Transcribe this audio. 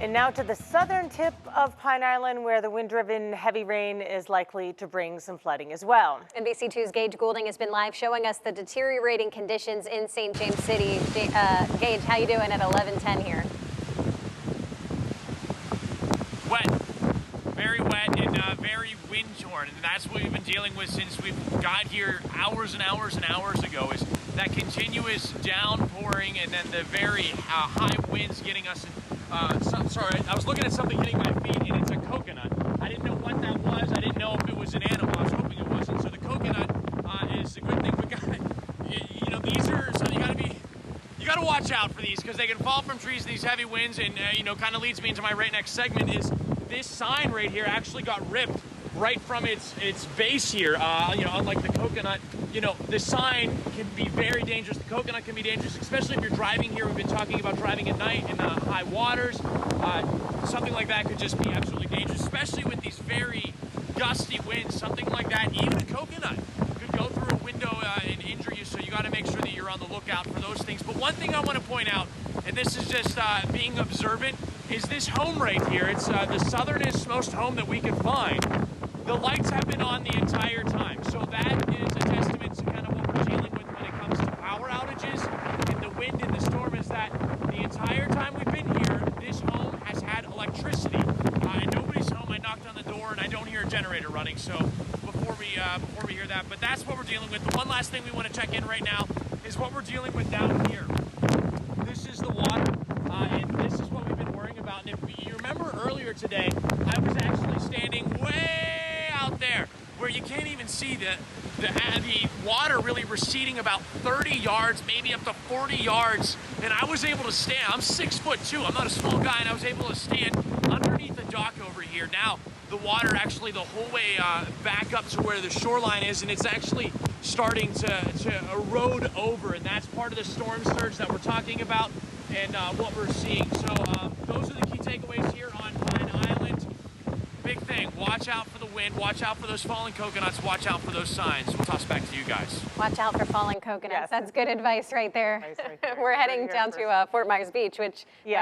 And now to the southern tip of Pine Island, where the wind-driven heavy rain is likely to bring some flooding as well. NBC2's Gage Goulding has been live showing us the deteriorating conditions in St. James City. Gage, how you doing at 11:10 here? Wet, very wet and very wind-torn, and that's what we've been dealing with since we got here hours and hours and hours ago, is that continuous downpouring and then the very high winds getting us in. Sorry, I was looking at something hitting my feet, and it's a coconut. I didn't know what that was. I didn't know if it was an animal. I was hoping it wasn't. So the coconut is a good thing we got. You know, these are, so you got to watch out for these because they can fall from trees, these heavy winds, and you know, kind of leads me into my right next segment. Is this sign right here actually got ripped right from its base here. You know, unlike the coconut, you know, the sign can be very dangerous. The coconut can be dangerous, especially if you're driving here. We've been talking about driving at night in high waters. Something like that could just be absolutely dangerous, especially with these very gusty winds. Something like that, even a coconut could go through a window and injure you. So you got to make sure that you're on the lookout for those things. But one thing I want to point out, and this is just being observant, is this home right here. It's the southernest most home that we could find. The lights have been on the entire time, so that is a testament to kind of what we're dealing with when it comes to power outages and the wind and the storm. Is that the entire time we've been here, this home has had electricity. And nobody's home. I knocked on the door and I don't hear a generator running. So before we hear that, but that's what we're dealing with. The one last thing we want to check in right now is what we're dealing with down here. This is the water, and this is what we've been worrying about. And if you remember earlier today, I was actually standing way out there where you can't even see the water really receding about 30 yards, maybe up to 40 yards. And I was able to stand. I'm 6'2". I'm not a small guy, and I was able to stand underneath the dock over here. Now the water actually the whole way back up to where the shoreline is, and it's actually starting to erode over, and that's part of the storm surge that we're talking about and what we're seeing. So those are the key takeaways here on Pine Island. Big thing, watch out for the wind, watch out for those falling coconuts, watch out for those signs. We'll toss back to you guys. Watch out for falling coconuts. Yes. That's good advice right there. Nice right there. We're heading down to Fort Myers Beach, which